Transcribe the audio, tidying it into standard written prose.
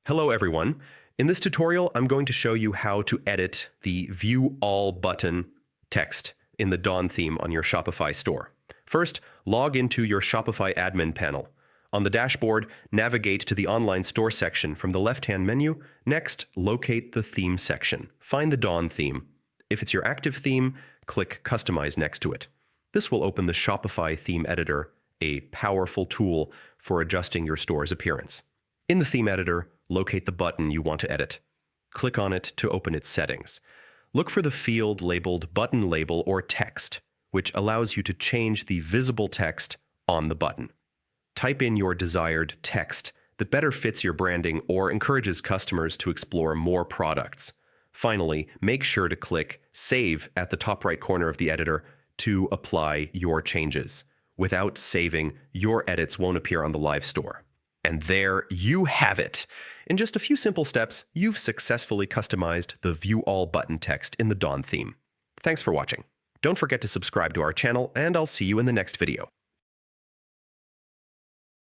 Hello everyone. In this tutorial, I'm going to show you how to edit the View All button text in the Dawn theme on your Shopify store. First, log into your Shopify admin panel. On the dashboard, navigate to the online store section from the left-hand menu. Next, locate the theme section. Find the Dawn theme. If it's your active theme, click Customize next to it. This will open the Shopify theme editor, a powerful tool for adjusting your store's appearance. In the theme editor, locate the button you want to edit. Click on it to open its settings. Look for the field labeled Button Label or Text, which allows you to change the visible text on the button. Type in your desired text that better fits your branding or encourages customers to explore more products. Finally, make sure to click Save at the top right corner of the editor to apply your changes. Without saving, your edits won't appear on the live store. And there you have it. In just a few simple steps, you've successfully customized the View All button text in the Dawn theme. Thanks for watching. Don't forget to subscribe to our channel, and I'll see you in the next video.